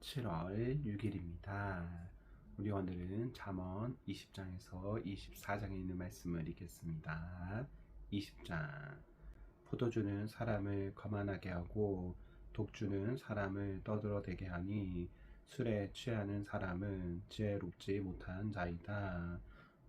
7월 6일입니다. 우리 오늘은 잠언 20장에서 24장에 있는 말씀을 읽겠습니다. 20장. 포도주는 사람을 거만하게 하고 독주는 사람을 떠들어대게 하니 술에 취하는 사람은 지혜롭지 못한 자이다.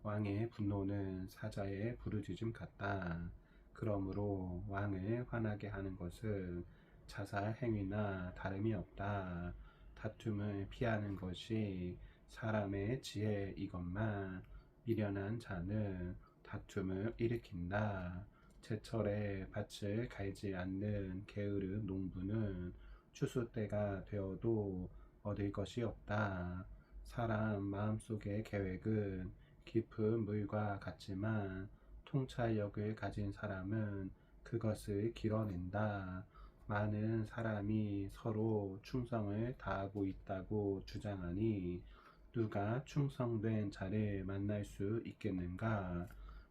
왕의 분노는 사자의 부르짖음 같다. 그러므로 왕을 화나게 하는 것은 자살 행위나 다름이 없다. 다툼을 피하는 것이 사람의 지혜이건만 미련한 자는 다툼을 일으킨다. 제철에 밭을 갈지 않는 게으른 농부는 추수 때가 되어도 얻을 것이 없다. 사람 마음속의 계획은 깊은 물과 같지만 통찰력을 가진 사람은 그것을 길어낸다. 많은 사람이 서로 충성을 다하고 있다고 주장하니 누가 충성된 자를 만날 수 있겠는가?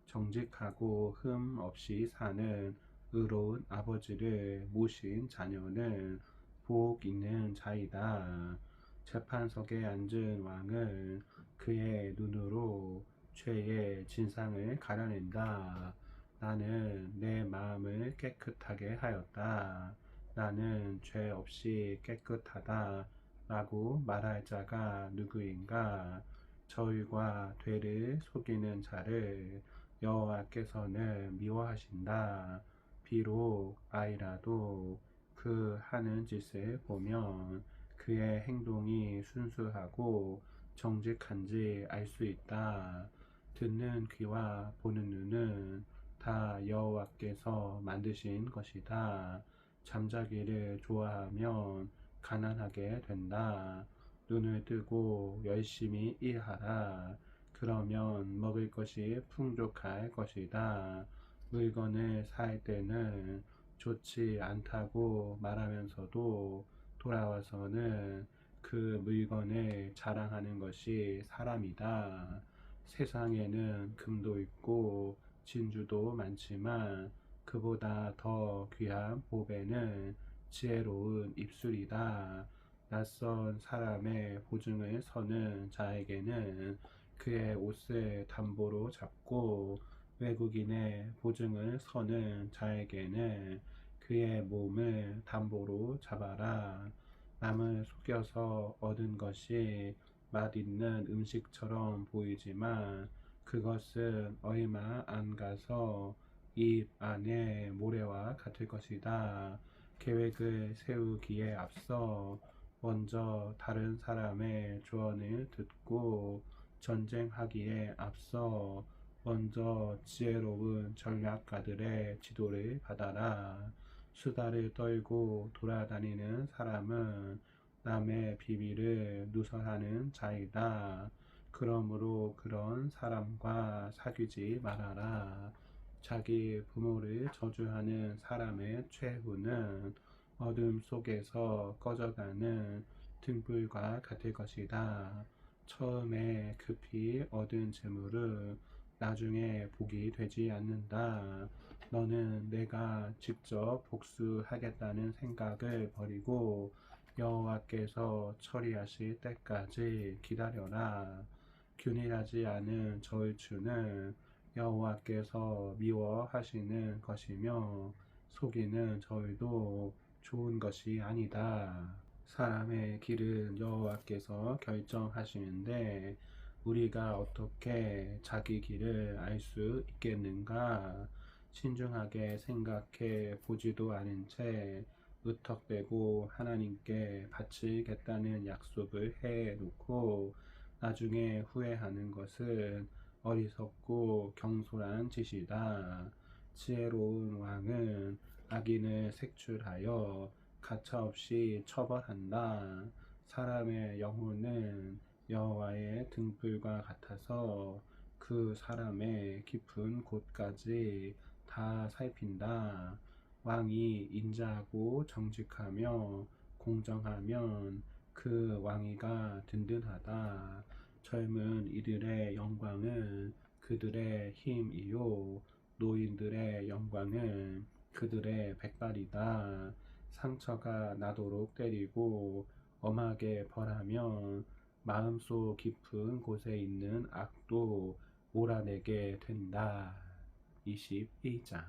정직하고 흠 없이 사는 의로운 아버지를 모신 자녀는 복 있는 자이다. 재판석에 앉은 왕은 그의 눈으로 죄의 진상을 가려낸다. 나는 내 마음을 깨끗하게 하였다. 나는 죄 없이 깨끗하다. 라고 말할 자가 누구인가? 저희과 되를 속이는 자를 여호와께서는 미워하신다. 비록 아이라도 그 하는 짓을 보면 그의 행동이 순수하고 정직한지 알 수 있다. 듣는 귀와 보는 눈은 다 여호와께서 만드신 것이다. 잠자기를 좋아하면 가난하게 된다. 눈을 뜨고 열심히 일하라. 그러면 먹을 것이 풍족할 것이다. 물건을 살 때는 좋지 않다고 말하면서도 돌아와서는 그 물건을 자랑하는 것이 사람이다. 세상에는 금도 있고 진주도 많지만 그보다 더 귀한 보배는 지혜로운 입술이다. 낯선 사람의 보증을 서는 자에게는 그의 옷을 담보로 잡고 외국인의 보증을 서는 자에게는 그의 몸을 담보로 잡아라. 남을 속여서 얻은 것이 맛있는 음식처럼 보이지만 그것은 얼마 안 가서 입 안에 모래와 같을 것이다. 계획을 세우기에 앞서 먼저 다른 사람의 조언을 듣고 전쟁하기에 앞서 먼저 지혜로운 전략가들의 지도를 받아라. 수다를 떨고 돌아다니는 사람은 남의 비밀을 누설하는 자이다. 그러므로 그런 사람과 사귀지 말아라. 자기 부모를 저주하는 사람의 최후는 어둠 속에서 꺼져가는 등불과 같을 것이다. 처음에 급히 얻은 재물은 나중에 복이 되지 않는다. 너는 내가 직접 복수하겠다는 생각을 버리고 여호와께서 처리하실 때까지 기다려라. 균일하지 않은 저울추는 여호와께서 미워하시는 것이며 속이는 저울도 좋은 것이 아니다. 사람의 길은 여호와께서 결정하시는데 우리가 어떻게 자기 길을 알 수 있겠는가? 신중하게 생각해 보지도 않은 채 으턱대고 하나님께 바치겠다는 약속을 해 놓고 나중에 후회하는 것은 어리석고 경솔한 짓이다. 지혜로운 왕은 악인을 색출하여 가차없이 처벌한다. 사람의 영혼은 여호와의 등불과 같아서 그 사람의 깊은 곳까지 다 살핀다. 왕이 인자하고 정직하며 공정하면 그 왕위가 든든하다. 젊은 이들의 영광은 그들의 힘이요 노인들의 영광은 그들의 백발이다. 상처가 나도록 때리고 엄하게 벌하면 마음속 깊은 곳에 있는 악도 몰아내게 된다. 21장.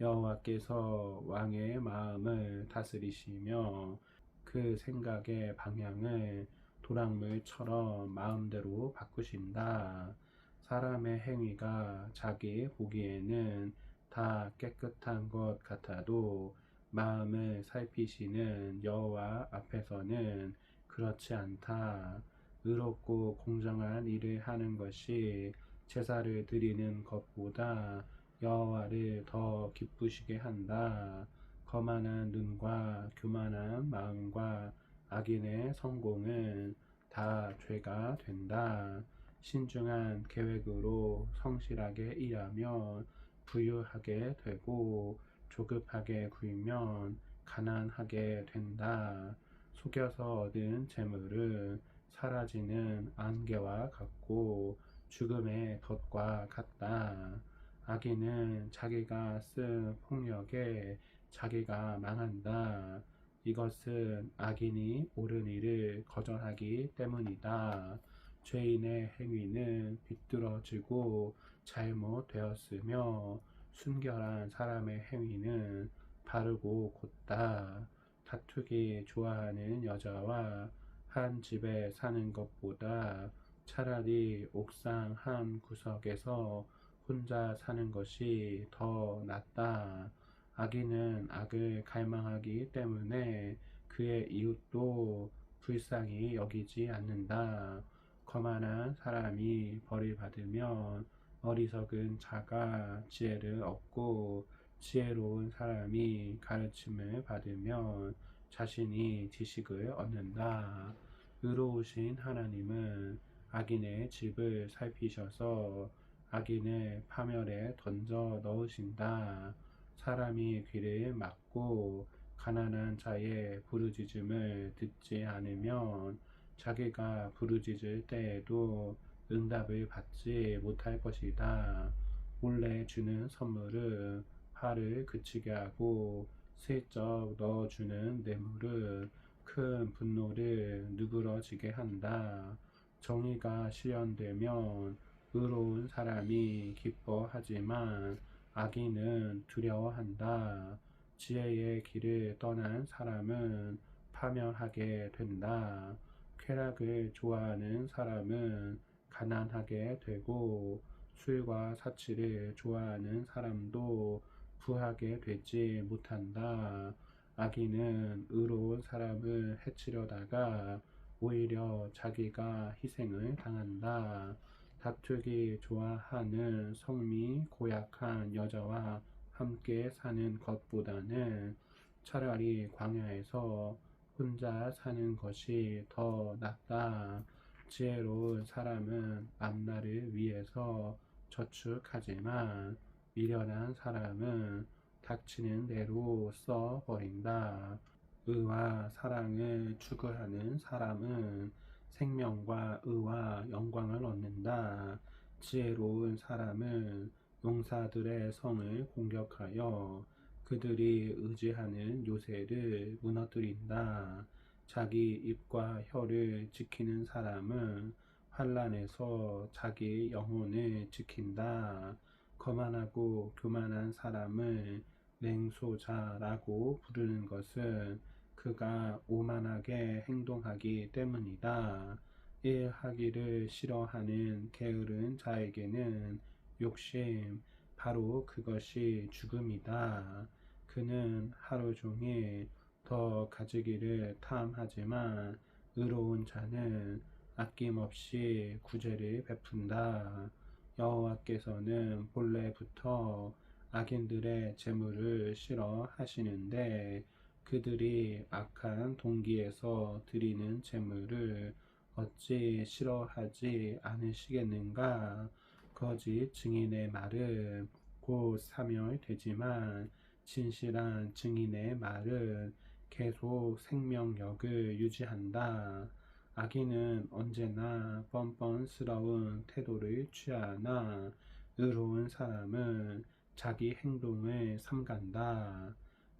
여호와께서 왕의 마음을 다스리시며 그 생각의 방향을 도랑물처럼 마음대로 바꾸신다. 사람의 행위가 자기 보기에는 다 깨끗한 것 같아도 마음을 살피시는 여호와 앞에서는 그렇지 않다. 의롭고 공정한 일을 하는 것이 제사를 드리는 것보다 여호와를 더 기쁘시게 한다. 거만한 눈과 교만한 마음과 악인의 성공은 다 죄가 된다. 신중한 계획으로 성실하게 일하면 부유하게 되고 조급하게 굴면 가난하게 된다. 속여서 얻은 재물은 사라지는 안개와 같고 죽음의 덫과 같다. 악인은 자기가 쓴 폭력에 자기가 망한다. 이것은 악인이 옳은 일을 거절하기 때문이다. 죄인의 행위는 비뚤어지고 잘못되었으며 순결한 사람의 행위는 바르고 곧다. 다투기 좋아하는 여자와 한 집에 사는 것보다 차라리 옥상 한 구석에서 혼자 사는 것이 더 낫다. 악인은 악을 갈망하기 때문에 그의 이웃도 불쌍히 여기지 않는다. 거만한 사람이 벌을 받으면 어리석은 자가 지혜를 얻고 지혜로운 사람이 가르침을 받으면 자신이 지식을 얻는다. 의로우신 하나님은 악인의 집을 살피셔서 악인을 파멸에 던져 넣으신다. 사람이 귀를 막고 가난한 자의 부르짖음을 듣지 않으면 자기가 부르짖을 때에도 응답을 받지 못할 것이다. 몰래 주는 선물은 화를 그치게 하고 슬쩍 넣어주는 뇌물은 큰 분노를 누그러지게 한다. 정의가 실현되면 의로운 사람이 기뻐하지만 악인은 두려워한다. 지혜의 길을 떠난 사람은 파멸하게 된다. 쾌락을 좋아하는 사람은 가난하게 되고 술과 사치를 좋아하는 사람도 부하게 되지 못한다. 악인은 의로운 사람을 해치려다가 오히려 자기가 희생을 당한다. 다투기 좋아하는 성미 고약한 여자와 함께 사는 것보다는 차라리 광야에서 혼자 사는 것이 더 낫다. 지혜로운 사람은 앞날을 위해서 저축하지만 미련한 사람은 닥치는 대로 써버린다. 의와 사랑을 추구하는 사람은 생명과 의와 영광을 얻는다. 지혜로운 사람은 용사들의 성을 공격하여 그들이 의지하는 요새를 무너뜨린다. 자기 입과 혀를 지키는 사람은 환난에서 자기 영혼을 지킨다. 거만하고 교만한 사람을 맹소자라고 부르는 것은 그가 오만하게 행동하기 때문이다. 일하기를 싫어하는 게으른 자에게는 욕심, 바로 그것이 죽음이다. 그는 하루 종일 더 가지기를 탐하지만 의로운 자는 아낌없이 구제를 베푼다. 여호와께서는 본래부터 악인들의 재물을 싫어하시는데 그들이 악한 동기에서 드리는 재물을 어찌 싫어하지 않으시겠는가? 거짓 증인의 말은 곧 사멸되지만 진실한 증인의 말은 계속 생명력을 유지한다. 악인은 언제나 뻔뻔스러운 태도를 취하나 의로운 사람은 자기 행동을 삼간다.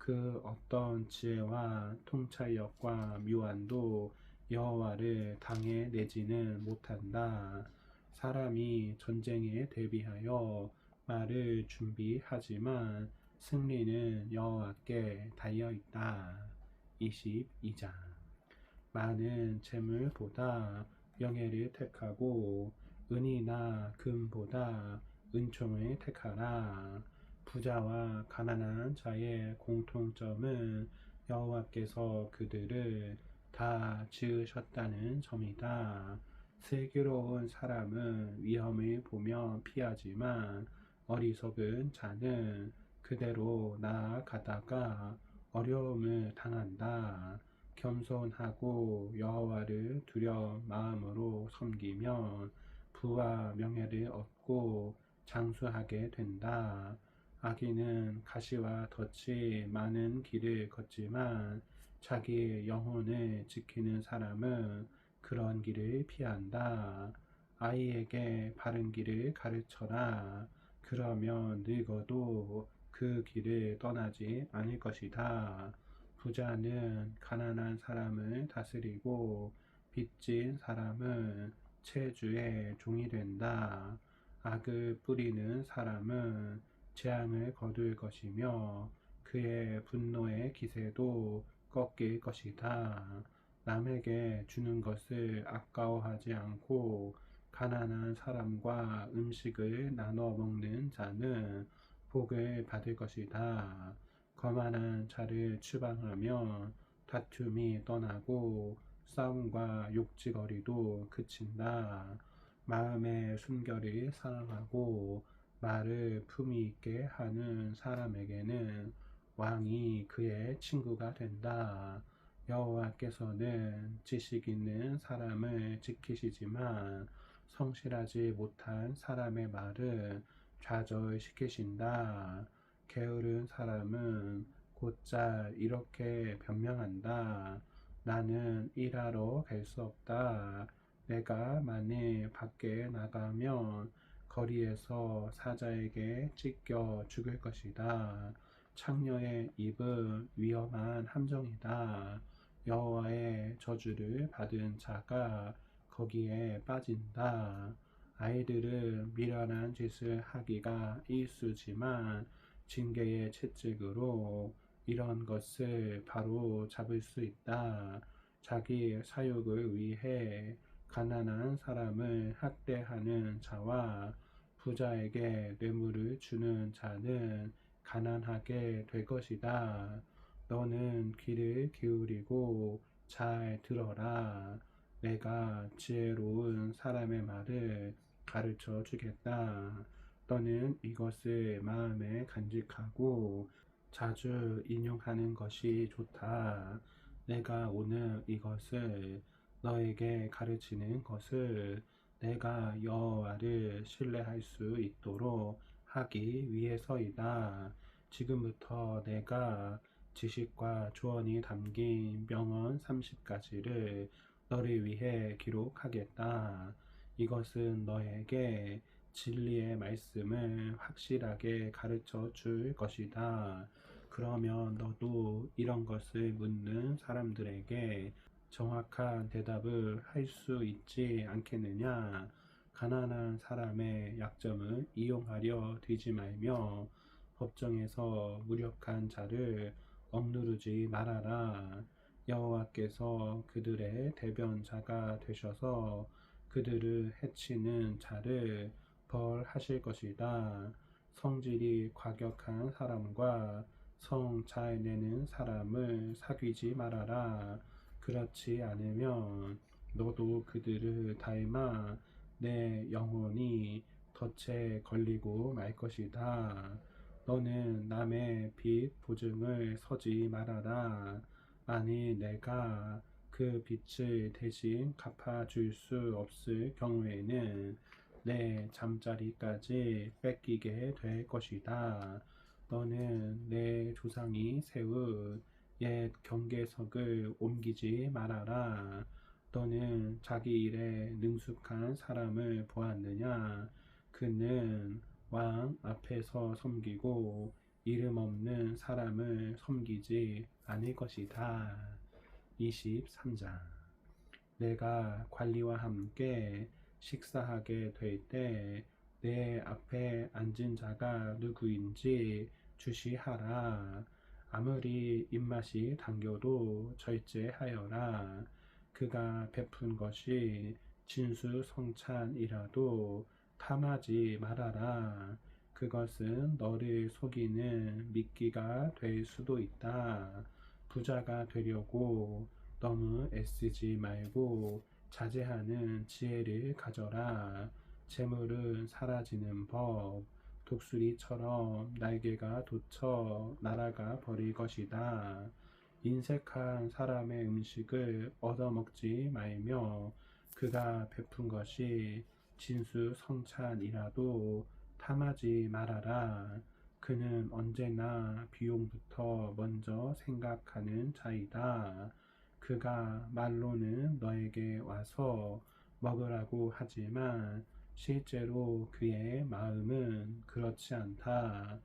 그 어떤 지혜와 통찰력과 묘안도 여호와를 당해 내지는 못한다. 사람이 전쟁에 대비하여 말을 준비하지만 승리는 여호와께 달려 있다. 22장. 많은 재물보다 명예를 택하고 은이나 금보다 은총을 택하라. 부자와 가난한 자의 공통점은 여호와께서 그들을 다 지으셨다는 점이다. 슬기로운 사람은 위험을 보며 피하지만 어리석은 자는 그대로 나아가다가 어려움을 당한다. 겸손하고 여호와를 두려운 마음으로 섬기면 부와 명예를 얻고 장수하게 된다. 악인은 가시와 덫이 많은 길을 걷지만 자기 영혼을 지키는 사람은 그런 길을 피한다. 아이에게 바른 길을 가르쳐라. 그러면 늙어도 그 길을 떠나지 않을 것이다. 부자는 가난한 사람을 다스리고 빚진 사람은 채주의 종이 된다. 악을 뿌리는 사람은 재앙을 거둘 것이며 그의 분노의 기세도 꺾일 것이다. 남에게 주는 것을 아까워하지 않고 가난한 사람과 음식을 나눠 먹는 자는 복을 받을 것이다. 거만한 자를 추방하면 다툼이 떠나고 싸움과 욕지거리도 그친다. 마음의 순결을 사랑하고 말을 품위 있게 하는 사람에게는 왕이 그의 친구가 된다. 여호와께서는 지식 있는 사람을 지키시지만 성실하지 못한 사람의 말을 좌절시키신다. 게으른 사람은 곧잘 이렇게 변명한다. 나는 일하러 갈 수 없다. 내가 만일 밖에 나가면 거리에서 사자에게 찢겨 죽을 것이다. 창녀의 입은 위험한 함정이다. 여호와의 저주를 받은 자가 거기에 빠진다. 아이들은 미련한 짓을 하기가 일쑤지만 징계의 채찍으로 이런 것을 바로 잡을 수 있다. 자기 사욕을 위해 가난한 사람을 학대하는 자와 부자에게 뇌물을 주는 자는 가난하게 될 것이다. 너는 귀를 기울이고 잘 들어라. 내가 지혜로운 사람의 말을 가르쳐 주겠다. 너는 이것을 마음에 간직하고 자주 인용하는 것이 좋다. 내가 오늘 이것을 너에게 가르치는 것을 내가 여호와를 신뢰할 수 있도록 하기 위해서이다. 지금부터 내가 지식과 조언이 담긴 명언 30가지를 너를 위해 기록하겠다. 이것은 너에게 진리의 말씀을 확실하게 가르쳐 줄 것이다. 그러면 너도 이런 것을 묻는 사람들에게 정확한 대답을 할 수 있지 않겠느냐? 가난한 사람의 약점을 이용하려 들지 말며 법정에서 무력한 자를 억누르지 말아라. 여호와께서 그들의 대변자가 되셔서 그들을 해치는 자를 벌하실 것이다. 성질이 과격한 사람과 성 잘 내는 사람을 사귀지 말아라. 그렇지 않으면 너도 그들을 닮아 내 영혼이 덫에 걸리고 말 것이다. 너는 남의 빚 보증을 서지 말아라. 만일 내가 그 빚을 대신 갚아줄 수 없을 경우에는 내 잠자리까지 뺏기게 될 것이다. 너는 내 조상이 세운 옛 경계석을 옮기지 말아라. 너는 자기 일에 능숙한 사람을 보았느냐? 그는 왕 앞에서 섬기고 이름 없는 사람을 섬기지 않을 것이다. 23장. 내가 관리와 함께 식사하게 될 때 내 앞에 앉은 자가 누구인지 주시하라. 아무리 입맛이 당겨도 절제하여라. 그가 베푼 것이 진수성찬이라도 탐하지 말아라. 그것은 너를 속이는 미끼가 될 수도 있다. 부자가 되려고 너무 애쓰지 말고 자제하는 지혜를 가져라. 재물은 사라지는 법, 독수리처럼 날개가 돋쳐 날아가 버릴 것이다. 인색한 사람의 음식을 얻어먹지 말며 그가 베푼 것이 진수성찬이라도 탐하지 말아라. 그는 언제나 비용부터 먼저 생각하는 자이다. 그가 말로는 너에게 와서 먹으라고 하지만 실제로 그의 마음은 그렇지 않다.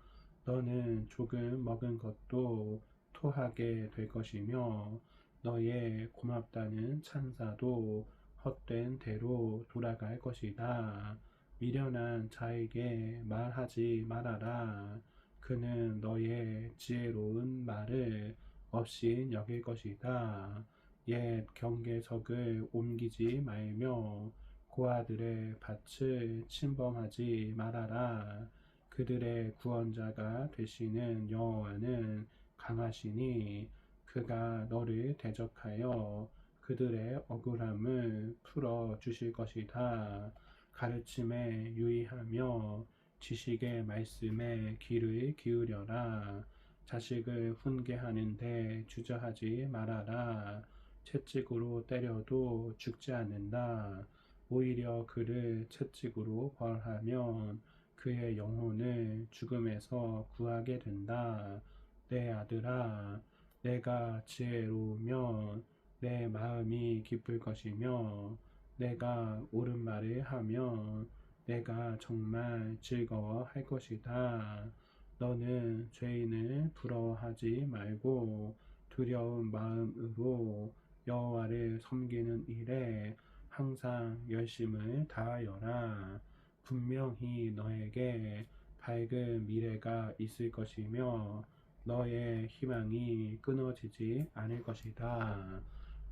너는 조금 먹은 것도 토하게 될 것이며 너의 고맙다는 찬사도 헛된 대로 돌아갈 것이다. 미련한 자에게 말하지 말아라. 그는 너의 지혜로운 말을 없이 여길 것이다. 옛 경계석을 옮기지 말며 고아들의 밭을 침범하지 말아라. 그들의 구원자가 되시는 여호와는 강하시니 그가 너를 대적하여 그들의 억울함을 풀어 주실 것이다. 가르침에 유의하며 지식의 말씀에 귀를 기울여라. 자식을 훈계하는데 주저하지 말아라. 채찍으로 때려도 죽지 않는다. 오히려 그를 채찍으로 벌하면 그의 영혼을 죽음에서 구하게 된다. 내 아들아, 내가 지혜로우면 내 마음이 기쁠 것이며 내가 옳은 말을 하면 내가 정말 즐거워할 것이다. 너는 죄인을 부러워하지 말고 두려운 마음으로 여호와를 섬기는 일에 항상 열심을 다하여라. 분명히 너에게 밝은 미래가 있을 것이며 너의 희망이 끊어지지 않을 것이다.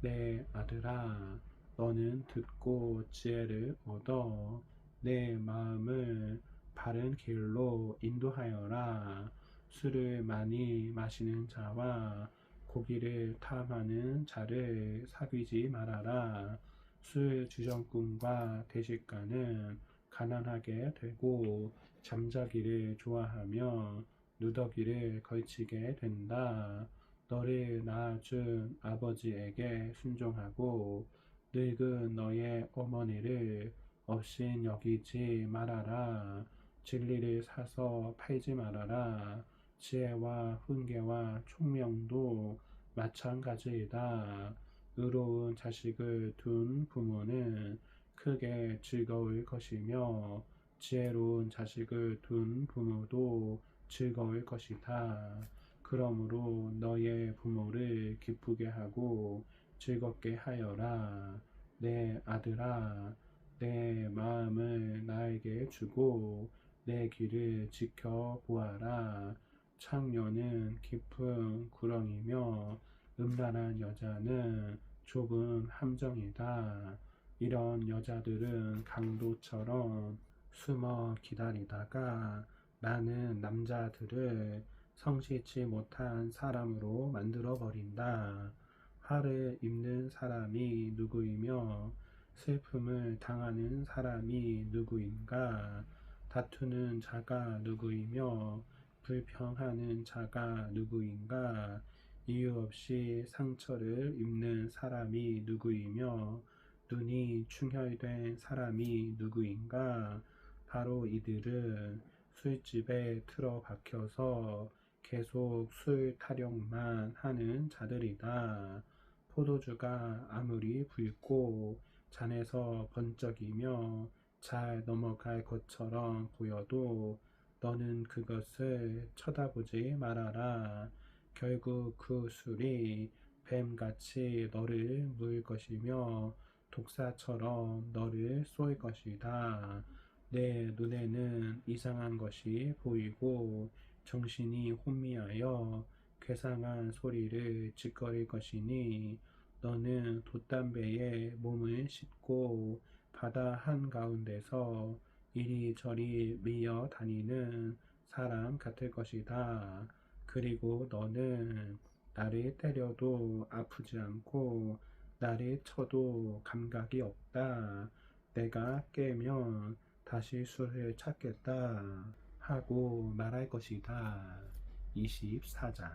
내 아들아, 너는 듣고 지혜를 얻어 내 마음을 바른 길로 인도하여라. 술을 많이 마시는 자와 고기를 탐하는 자를 사귀지 말아라. 술 주정꾼과 대식가는 가난하게 되고 잠자기를 좋아하며 누더기를 걸치게 된다. 너를 낳아준 아버지에게 순종하고 늙은 너의 어머니를 없인 여기지 말아라. 진리를 사서 팔지 말아라. 지혜와 훈계와 총명도 마찬가지이다. 의로운 자식을 둔 부모는 크게 즐거울 것이며 지혜로운 자식을 둔 부모도 즐거울 것이다. 그러므로 너의 부모를 기쁘게 하고 즐겁게 하여라. 내 아들아, 내 마음을 나에게 주고 내 길을 지켜보아라. 창녀는 깊은 구렁이며 음란한 여자는 좁은 함정이다. 이런 여자들은 강도처럼 숨어 기다리다가 많은 남자들을 성실치 못한 사람으로 만들어 버린다. 화를 입는 사람이 누구이며 슬픔을 당하는 사람이 누구인가? 다투는 자가 누구이며 불평하는 자가 누구인가? 이유 없이 상처를 입는 사람이 누구이며 눈이 충혈된 사람이 누구인가? 바로 이들은 술집에 틀어박혀서 계속 술 타령만 하는 자들이다. 포도주가 아무리 붉고 잔에서 번쩍이며 잘 넘어갈 것처럼 보여도 너는 그것을 쳐다보지 말아라. 결국 그 술이 뱀같이 너를 물 것이며 독사처럼 너를 쏠 것이다. 내 눈에는 이상한 것이 보이고 정신이 혼미하여 괴상한 소리를 짓거릴 것이니 너는 돛담배에 몸을 싣고 바다 한가운데서 이리저리 밀려 다니는 사람 같을 것이다. 그리고 너는 나를 때려도 아프지 않고 나를 쳐도 감각이 없다. 내가 깨면 다시 술을 찾겠다 하고 말할 것이다. 24장.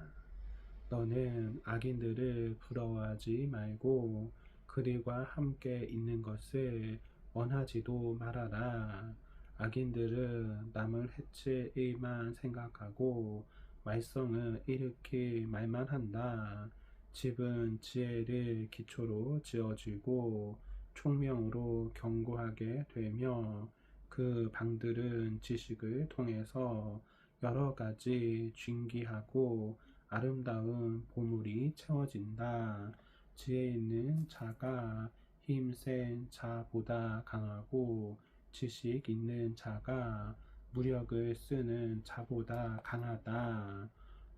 너는 악인들을 부러워하지 말고 그들과 함께 있는 것을 원하지도 말아라. 악인들은 남을 해칠 일만 생각하고 말썽을 일으킬 말만 한다. 집은 지혜를 기초로 지어지고 총명으로 견고하게 되며 그 방들은 지식을 통해서 여러 가지 진귀하고 아름다운 보물이 채워진다. 지혜 있는 자가 힘센 자보다 강하고 지식 있는 자가 무력을 쓰는 자보다 강하다.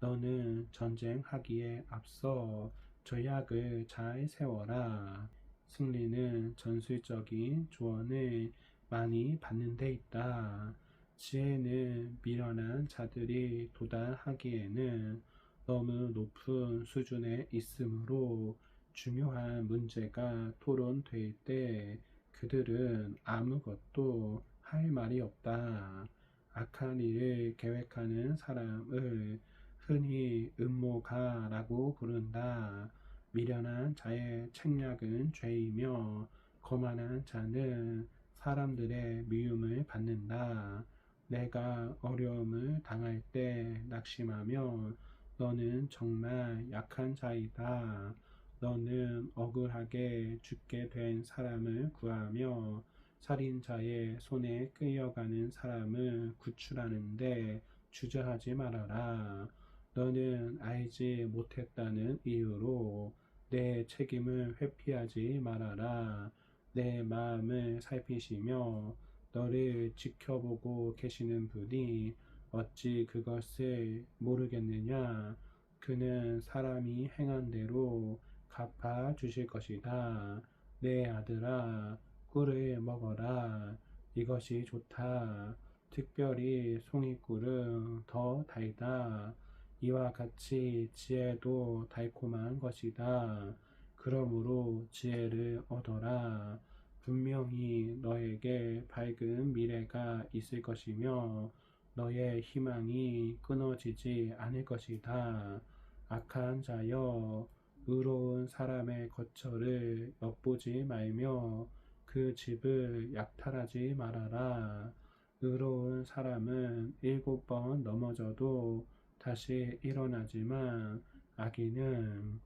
너는 전쟁하기에 앞서 전략을 잘 세워라. 승리는 전술적인 조언을 많이 받는 데 있다. 지혜는 미련한 자들이 도달하기에는 너무 높은 수준에 있으므로 중요한 문제가 토론될 때 그들은 아무것도 할 말이 없다. 악한 일을 계획하는 사람을 흔히 음모가라고 부른다. 미련한 자의 책략은 죄이며 거만한 자는 사람들의 미움을 받는다. 내가 어려움을 당할 때 낙심하면 너는 정말 약한 자이다. 너는 억울하게 죽게 된 사람을 구하며 살인자의 손에 끌려가는 사람을 구출하는데 주저하지 말아라. 너는 알지 못했다는 이유로 내 책임을 회피하지 말아라. 내 마음을 살피시며 너를 지켜보고 계시는 분이 어찌 그것을 모르겠느냐? 그는 사람이 행한 대로 갚아 주실 것이다. 내 아들아, 꿀을 먹어라. 이것이 좋다. 특별히 송이꿀은 더 달다. 이와 같이 지혜도 달콤한 것이다. 그러므로 지혜를 얻어라. 분명히 너에게 밝은 미래가 있을 것이며 너의 희망이 끊어지지 않을 것이다. 악한 자여, 의로운 사람의 거처를 엿보지 말며 그 집을 약탈하지 말아라. 의로운 사람은 7번 넘어져도 다시 일어나지만 악인은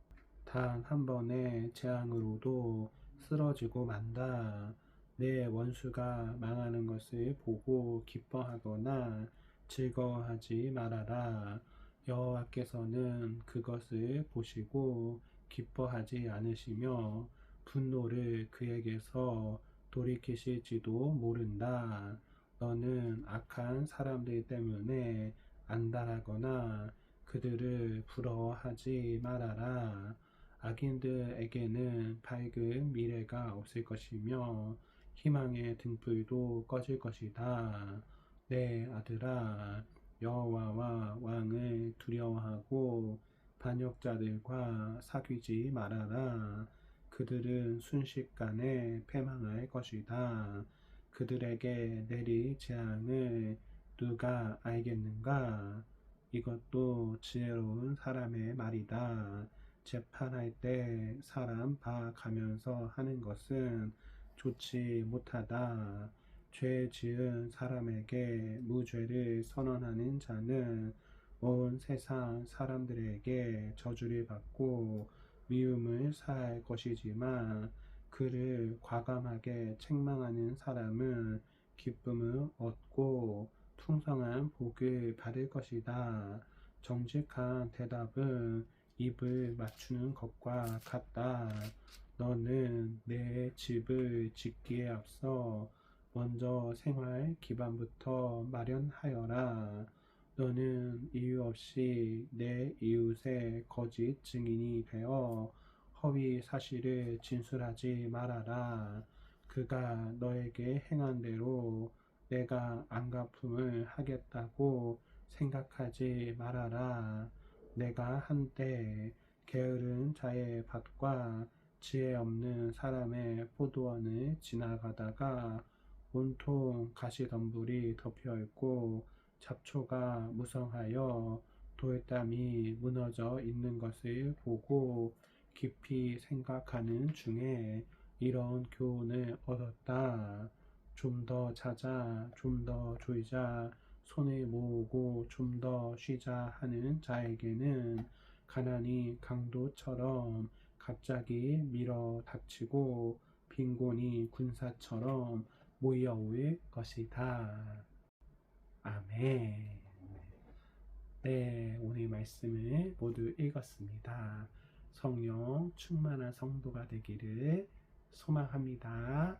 단 한 번의 재앙으로도 쓰러지고 만다. 내 원수가 망하는 것을 보고 기뻐하거나 즐거워하지 말아라. 여호와께서는 그것을 보시고 기뻐하지 않으시며 분노를 그에게서 돌이키실지도 모른다. 너는 악한 사람들 때문에 안달하거나 그들을 부러워하지 말아라. 악인들에게는 밝은 미래가 없을 것이며 희망의 등불도 꺼질 것이다. 내 아들아, 여호와와 왕을 두려워하고 반역자들과 사귀지 말아라. 그들은 순식간에 패망할 것이다. 그들에게 내릴 재앙을 누가 알겠는가? 이것도 지혜로운 사람의 말이다. 재판할 때 사람 봐가면서 하는 것은 좋지 못하다. 죄 지은 사람에게 무죄를 선언하는 자는 온 세상 사람들에게 저주를 받고 미움을 사할 것이지만 그를 과감하게 책망하는 사람은 기쁨을 얻고 풍성한 복을 받을 것이다. 정직한 대답은 입을 맞추는 것과 같다. 너는 내 집을 짓기에 앞서 먼저 생활 기반부터 마련하여라. 너는 이유 없이 내 이웃의 거짓 증인이 되어 허위 사실을 진술하지 말아라. 그가 너에게 행한 대로 내가 안갚음을 하겠다고 생각하지 말아라. 내가 한때 게으른 자의 밭과 지혜 없는 사람의 포도원을 지나가다가 온통 가시덤불이 덮여 있고 잡초가 무성하여 돌담이 무너져 있는 것을 보고 깊이 생각하는 중에 이런 교훈을 얻었다. 좀 더 자자, 좀 더 졸자, 손을 모으고 좀 더 쉬자 하는 자에게는 가난이 강도처럼 갑자기 밀어 닥치고 빈곤이 군사처럼 모여올 것이다. 아멘. 네, 오늘 말씀을 모두 읽었습니다. 성령 충만한 성도가 되기를 소망합니다.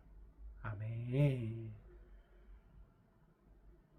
아멘.